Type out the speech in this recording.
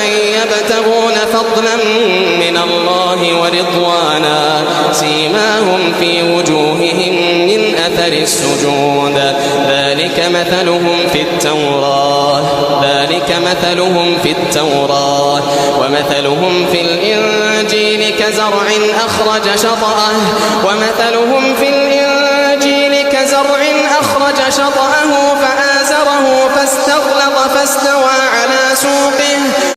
يبتغون فضلا من الله ورضوانا سيماهم في وجوههم من أثر السجود ذلك مثلهم في التوراة ومثلهم في الإنجيل كزرع أخرج شطأه فآزره فاستغلظ فاستوى على سوقه